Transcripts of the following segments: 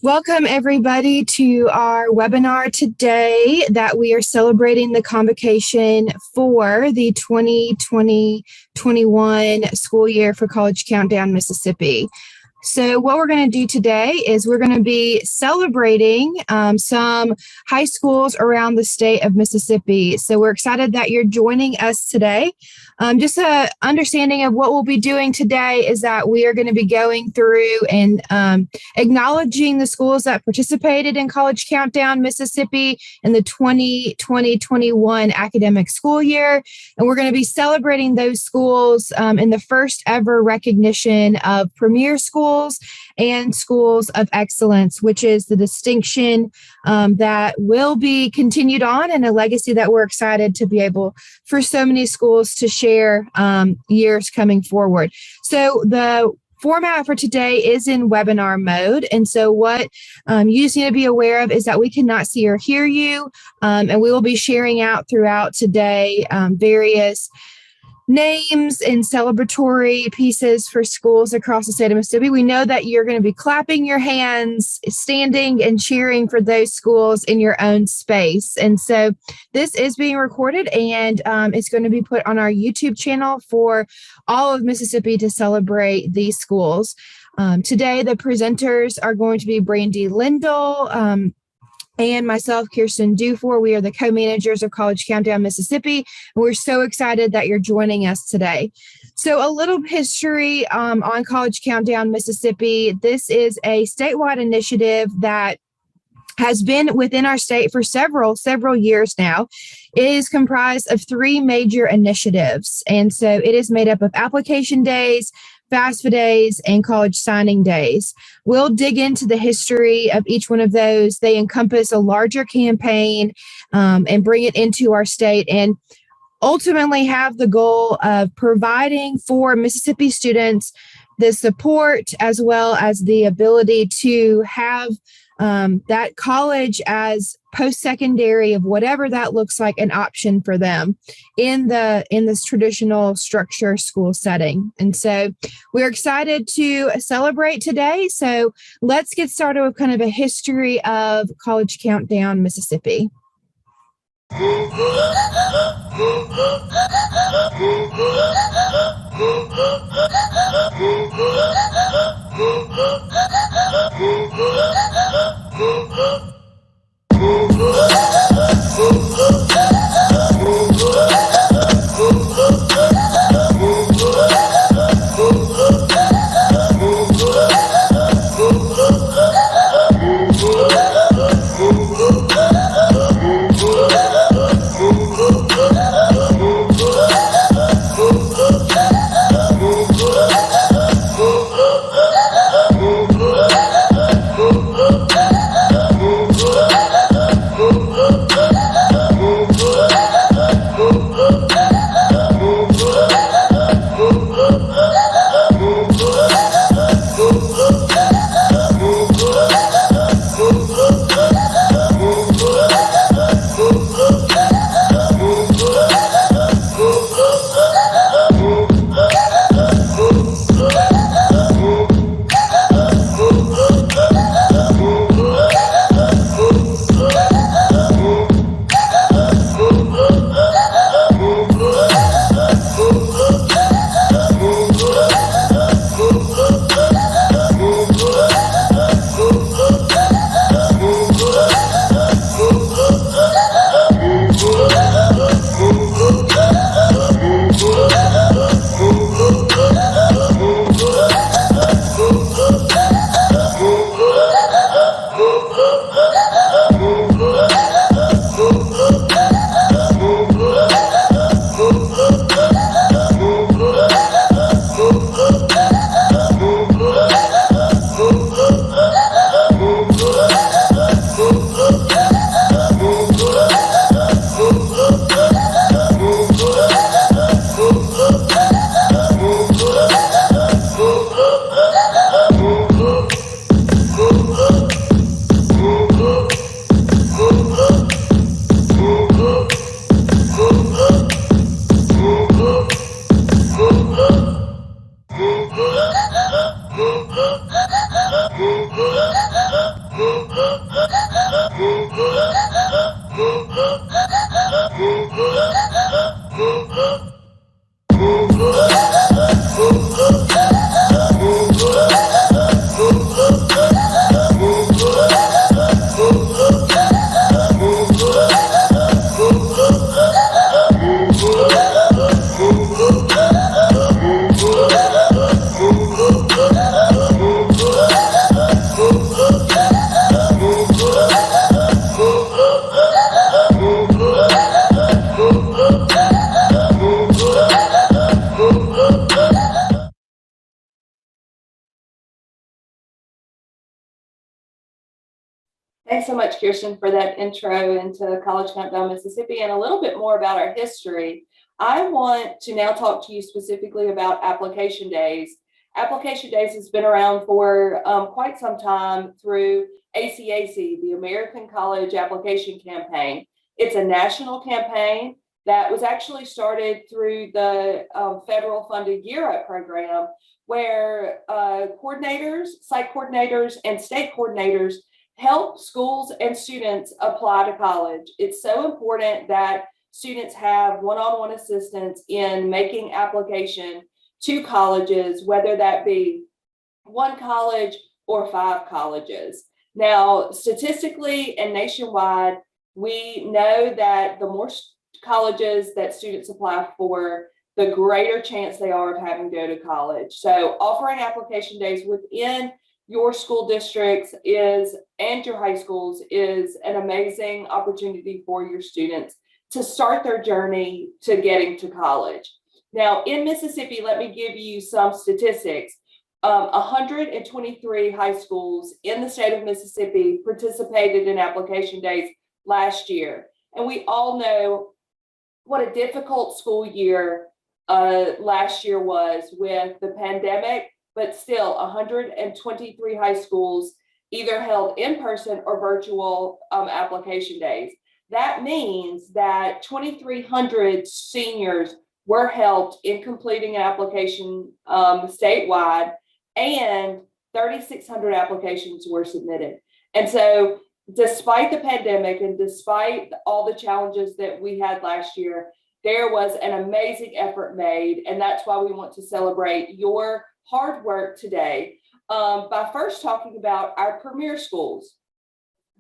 Welcome, everybody, to our webinar today that we are celebrating the convocation for the 2020-21 school year for College Countdown Mississippi. So what we're going to do today is we're going to be celebrating some high schools around the state of Mississippi. So we're excited that you're joining us today. Just an understanding of what we'll be doing today is that we are going to be going through and acknowledging the schools that participated in College Countdown Mississippi in the 2020-21 academic school year. And we're going to be celebrating those schools in the first ever recognition of premier schools and schools of excellence, which is the distinction that will be continued on and a legacy that we're excited to be able for so many schools to share years coming forward. So the format for today is in webinar mode. And so what you just need to be aware of is that we cannot see or hear you. And we will be sharing out throughout today various names and celebratory pieces for schools across the state of Mississippi. We know that you're going to be clapping your hands, standing and cheering for those schools in your own space. And so this is being recorded and it's going to be put on our YouTube channel for all of Mississippi to celebrate these schools. Today, the presenters are going to be Brandy Lindell, and myself, Kirsten Dufour. We are the co-managers of College Countdown Mississippi, and we're so excited that you're joining us today. So a little history on College Countdown Mississippi. This is a statewide initiative that has been within our state for several years now. It is comprised of three major initiatives, and so it is made up of application days, FAFSA days, and college signing days. We'll dig into the history of each one of those. They encompass a larger campaign and bring it into our state and ultimately have the goal of providing for Mississippi students the support as well as the ability to have that college as post-secondary of whatever that looks like an option for them in this traditional structure school setting. And so we're excited to celebrate today. So let's get started with kind of a history of College Countdown Mississippi. Thanks so much, Kirsten, for that intro into College Countdown, Mississippi, and a little bit more about our history. I want to now talk to you specifically about application days. Application days has been around for quite some time through ACAC, the American College Application Campaign. It's a national campaign that was actually started through the federal funded Gear Up program, where coordinators, site coordinators, and state coordinators help schools and students apply to college. It's so important that students have one-on-one assistance in making application to colleges, whether that be one college or 5 colleges. Now, statistically and nationwide, we know that the more colleges that students apply for, the greater chance they are of having to go to college. So offering application days within your school districts and your high schools is an amazing opportunity for your students to start their journey to getting to college. Now, in Mississippi, let me give you some statistics. 123 high schools in the state of Mississippi participated in application days last year. And we all know what a difficult school year last year was with the pandemic. But still, 123 high schools either held in person or virtual application days. That means that 2,300 seniors were helped in completing an application statewide, and 3,600 applications were submitted. And so, despite the pandemic and despite all the challenges that we had last year, there was an amazing effort made, and that's why we want to celebrate your hard work today by first talking about our premier schools.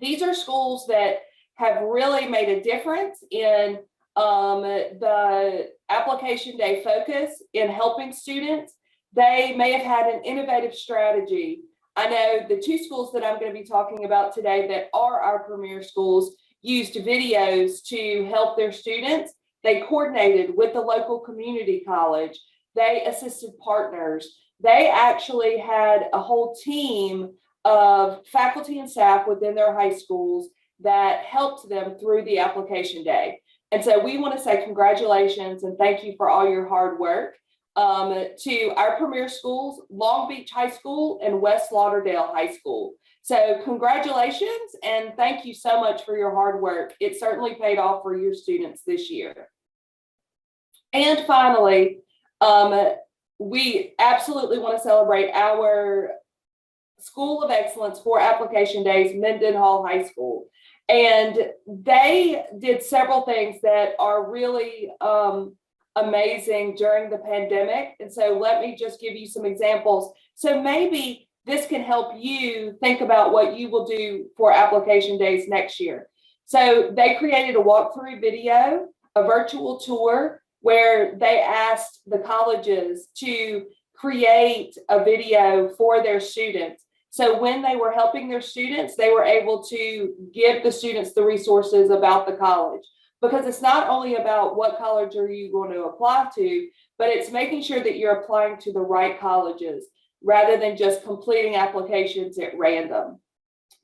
These are schools that have really made a difference in the application day focus in helping students. They may have had an innovative strategy. I know the 2 schools that I'm going to be talking about today that are our premier schools used videos to help their students. They coordinated with the local community college. They assisted partners. They actually had a whole team of faculty and staff within their high schools that helped them through the application day. And so we want to say congratulations and thank you for all your hard work to our premier schools, Long Beach High School and West Lauderdale High School. So congratulations and thank you so much for your hard work. It certainly paid off for your students this year. And finally, we absolutely want to celebrate our School of Excellence for Application Days, Mendenhall High School. And they did several things that are really amazing during the pandemic. And so let me just give you some examples. So maybe this can help you think about what you will do for application days next year. So they created a walkthrough video, a virtual tour, where they asked the colleges to create a video for their students. So when they were helping their students, they were able to give the students the resources about the college, because it's not only about what college are you going to apply to, but it's making sure that you're applying to the right colleges rather than just completing applications at random.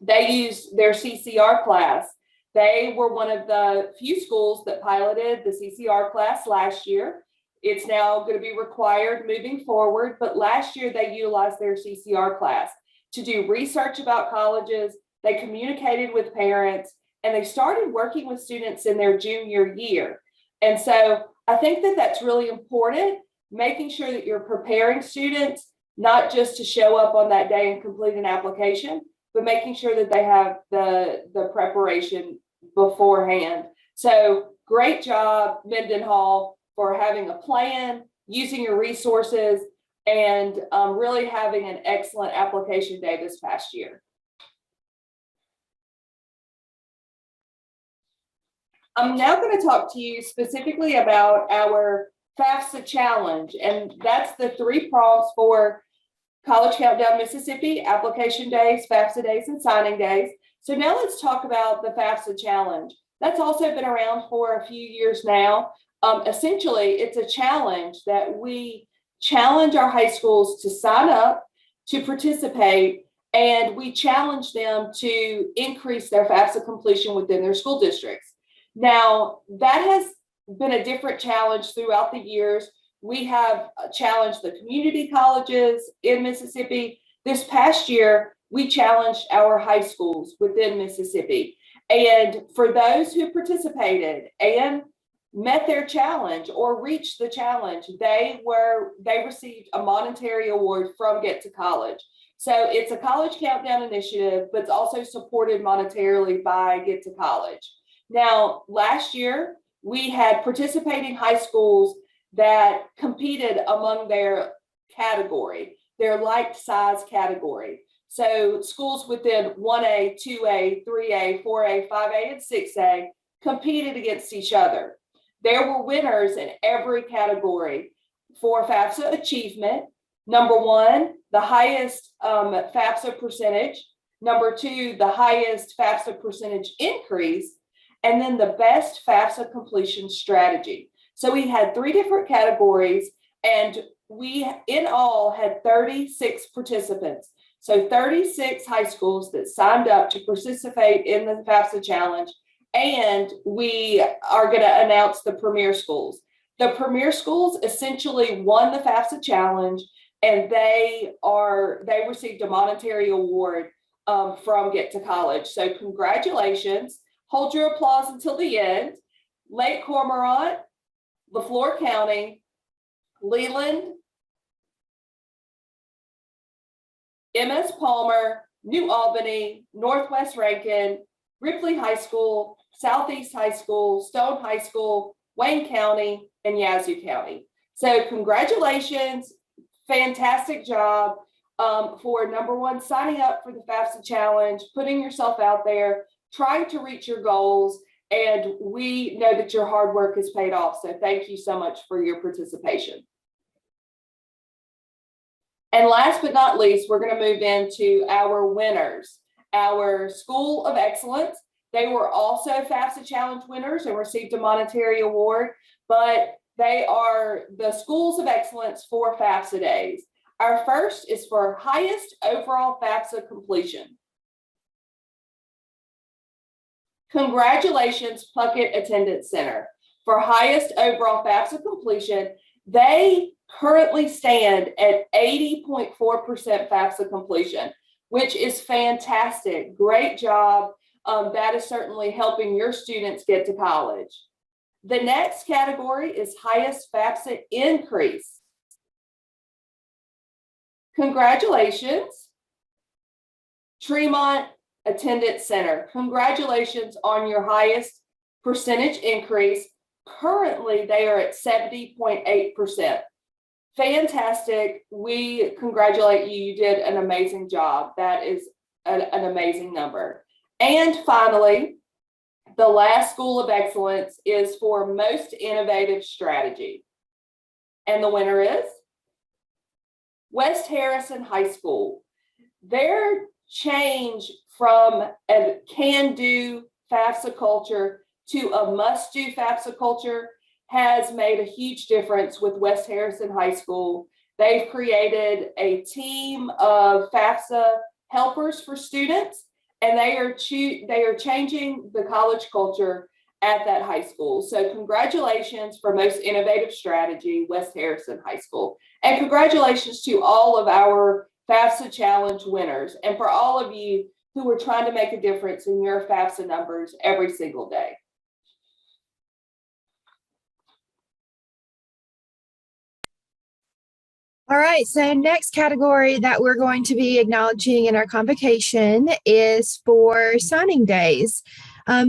They used their CCR class. They were one of the few schools that piloted the CCR class last year. It's now going to be required moving forward, but last year they utilized their CCR class to do research about colleges. They communicated with parents, and they started working with students in their junior year. And so I think that that's really important, making sure that you're preparing students, not just to show up on that day and complete an application, but making sure that they have the preparation beforehand. So great job, Mendenhall, for having a plan, using your resources, and really having an excellent application day this past year. I'm now going to talk to you specifically about our FAFSA challenge, and that's the 3 prongs for College Countdown Mississippi: application days, FAFSA days, and signing days. So now let's talk about the FAFSA challenge. That's also been around for a few years now. Essentially, it's a challenge that we challenge our high schools to sign up, to participate, and we challenge them to increase their FAFSA completion within their school districts. Now, that has been a different challenge throughout the years. We have challenged the community colleges in Mississippi. This past year, we challenged our high schools within Mississippi. And for those who participated and met their challenge or reached the challenge, they received a monetary award from Get to College. So it's a College Countdown initiative, but it's also supported monetarily by Get to College. Now, last year, we had participating high schools that competed among their category, their like size category. So schools within 1A, 2A, 3A, 4A, 5A, and 6A competed against each other. There were winners in every category for FAFSA achievement. Number 1, the highest FAFSA percentage. Number 2, the highest FAFSA percentage increase. And then the best FAFSA completion strategy. So we had 3 different categories, and we in all had 36 participants. So 36 high schools that signed up to participate in the FAFSA challenge, and we are going to announce the premier schools. The premier schools essentially won the FAFSA challenge, and they received a monetary award from Get to College. So congratulations. Hold your applause until the end. Lake Cormorant, LaFleur County, Leland, MS Palmer, New Albany, Northwest Rankin, Ripley High School, Southeast High School, Stone High School, Wayne County, and Yazoo County. So congratulations, fantastic job for number 1, signing up for the FAFSA challenge, putting yourself out there, trying to reach your goals, and we know that your hard work has paid off. So thank you so much for your participation. And last but not least, we're going to move into our winners, our School of Excellence. They were also FAFSA Challenge winners and received a monetary award, but they are the Schools of Excellence for FAFSA days. Our first is for highest overall FAFSA completion. Congratulations, Puckett Attendance Center, for highest overall FAFSA completion. They currently stand at 80.4% FAFSA completion, which is fantastic. Great job. That is certainly helping your students get to college. The next category is highest FAFSA increase. Congratulations, Tremont Attendance Center. Congratulations on your highest percentage increase. Currently, they are at 70.8%. Fantastic. We congratulate you. You did an amazing job. That is an amazing number. And finally, the last School of Excellence is for most innovative strategy. And the winner is West Harrison High School. Their change from a can-do FAFSA culture to a must-do FAFSA culture has made a huge difference with West Harrison High School. They've created a team of FAFSA helpers for students, and they are changing the college culture at that high school. So congratulations for most innovative strategy, West Harrison High School. And congratulations to all of our FAFSA Challenge winners, and for all of you who are trying to make a difference in your FAFSA numbers every single day. All right, so next category that we're going to be acknowledging in our convocation is for signing days.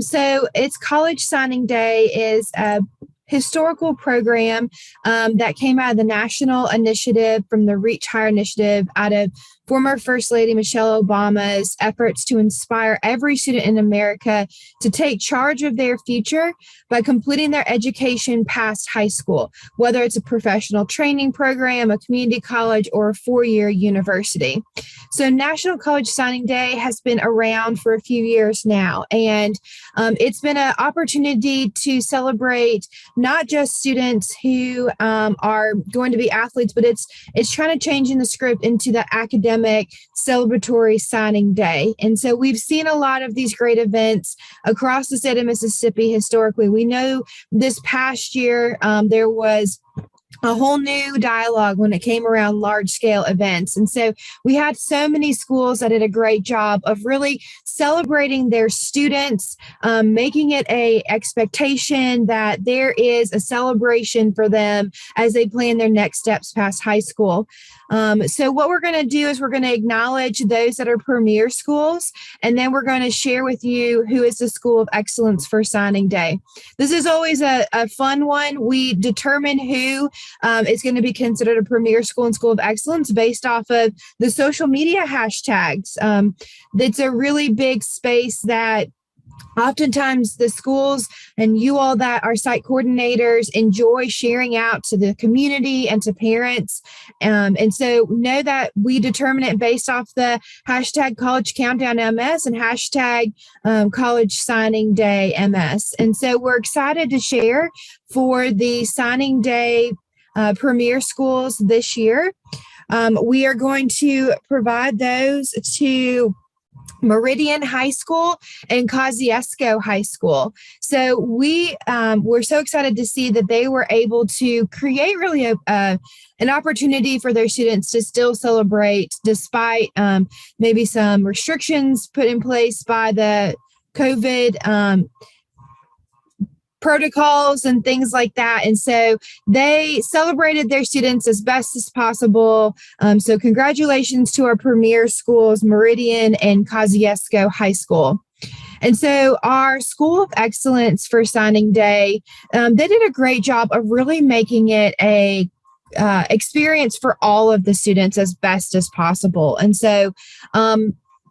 So it's College Signing Day is a historical program that came out of the national initiative from the Reach Higher initiative out of former First Lady Michelle Obama's efforts to inspire every student in America to take charge of their future by completing their education past high school, whether it's a professional training program, a community college, or a four-year university. So National College Signing Day has been around for a few years now, and it's been an opportunity to celebrate not just students who are going to be athletes, but it's trying to change in the script into the academic celebratory signing day. And so we've seen a lot of these great events across the state of Mississippi historically. We know this past year there was a whole new dialogue when it came around large scale events. And so we had so many schools that did a great job of really celebrating their students, making it a expectation that there is a celebration for them as they plan their next steps past high school. So what we're going to do is we're going to acknowledge those that are premier schools, and then we're going to share with you who is the School of Excellence for Signing Day. This is always a fun one. We determine who is going to be considered a premier school and school of excellence based off of the social media hashtags. It's a really big space that oftentimes the schools and you all that are site coordinators enjoy sharing out to the community and to parents. And so know that we determine it based off the hashtag College Countdown MS and hashtag College Signing Day MS. And so we're excited to share for the signing day premier schools this year. We are going to provide those to Meridian High School and Kosciuszko High School. So we're so excited to see that they were able to create really an opportunity for their students to still celebrate despite maybe some restrictions put in place by the COVID protocols and things like that. And so they celebrated their students as best as possible. So congratulations to our premier schools, Meridian and Kosciuszko High School. And so our School of Excellence for Signing Day, they did a great job of really making it a experience for all of the students as best as possible. And so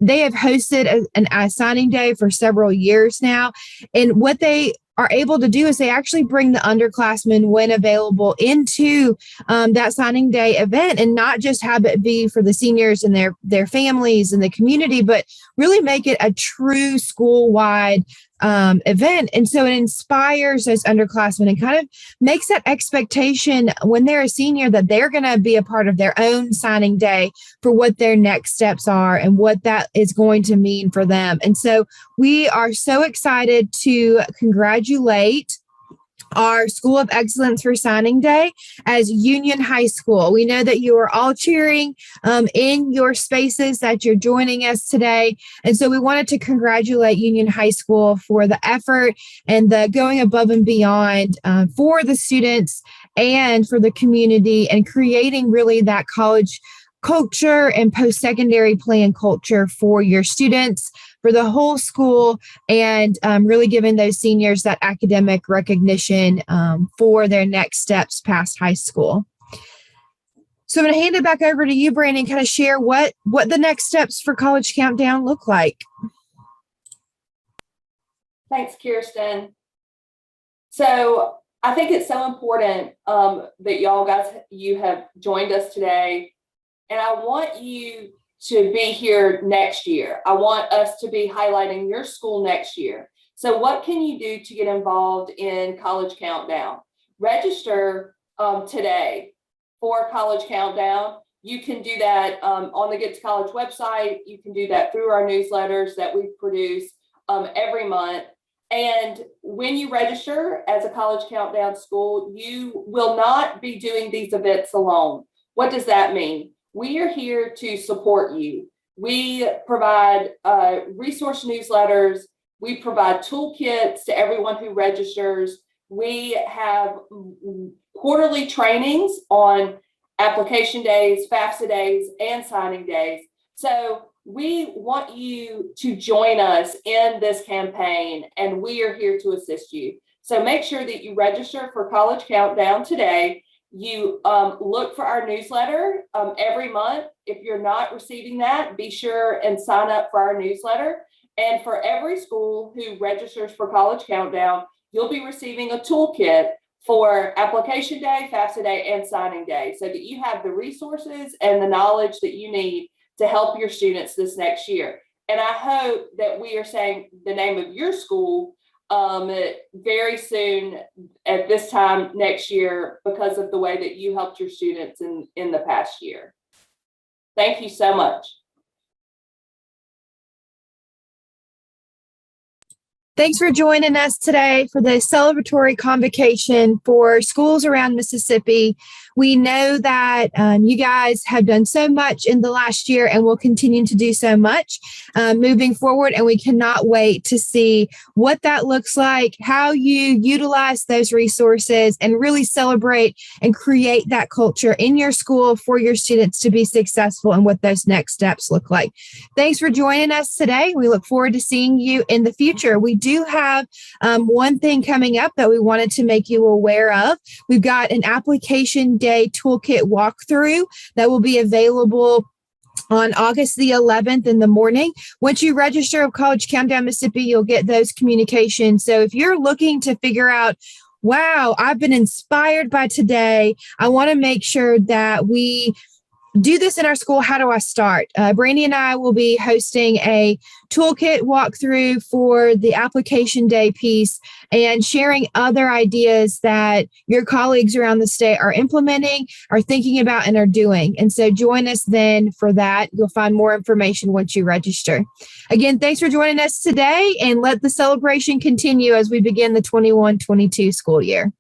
they have hosted a signing day for several years now. And what they are able to do is they actually bring the underclassmen when available into that signing day event, and not just have it be for the seniors and their families and the community, but really make it a true school-wide event. And so it inspires those underclassmen and kind of makes that expectation when they're a senior that they're going to be a part of their own signing day for what their next steps are and what that is going to mean for them. And so we are so excited to congratulate our School of Excellence for Signing Day as Union High School. We know that you are all cheering in your spaces that you're joining us today. And so we wanted to congratulate Union High School for the effort and the going above and beyond for the students and for the community, and creating really that college culture and post-secondary plan culture for your students, for the whole school, and really giving those seniors that academic recognition for their next steps past high school. So I'm going to hand it back over to you, Brandon, kind of share what the next steps for College Countdown look like. Thanks, Kirsten. So I think it's so important that you have joined us today. And I want you to be here next year. I want us to be highlighting your school next year. So what can you do to get involved in College Countdown? Register today for College Countdown. You can do that on the Get to College website. You can do that through our newsletters that we produce every month. And when you register as a College Countdown school, you will not be doing these events alone. What does that mean? We are here to support you. We provide resource newsletters. We provide toolkits to everyone who registers. We have quarterly trainings on application days, FAFSA days, and signing days. So we want you to join us in this campaign, and we are here to assist you. So make sure that you register for College Countdown today. You look for our newsletter every month. If you're not receiving that, be sure and sign up for our newsletter. And for every school who registers for College Countdown, you'll be receiving a toolkit for application day, FAFSA day, and signing day, so that you have the resources and the knowledge that you need to help your students this next year. And I hope that we are saying the name of your school very soon at this time next year because of the way that you helped your students in the past year. Thank you so much. Thanks for joining us today for the celebratory convocation for schools around Mississippi. We know that you guys have done so much in the last year and will continue to do so much moving forward. And we cannot wait to see what that looks like, how you utilize those resources and really celebrate and create that culture in your school for your students to be successful and what those next steps look like. Thanks for joining us today. We look forward to seeing you in the future. We do have one thing coming up that we wanted to make you aware of. We've got an application day toolkit walkthrough that will be available on August the 11th in the morning. Once you register with College Countdown Mississippi, you'll get those communications. So if you're looking to figure out, wow, I've been inspired by today, I want to make sure that we do this in our school. How do I start? Brandy and I will be hosting a toolkit walkthrough for the application day piece and sharing other ideas that your colleagues around the state are implementing, are thinking about, and are doing. And so join us then for that. You'll find more information once you register. Again, thanks for joining us today, and let the celebration continue as we begin the 21-22 school year.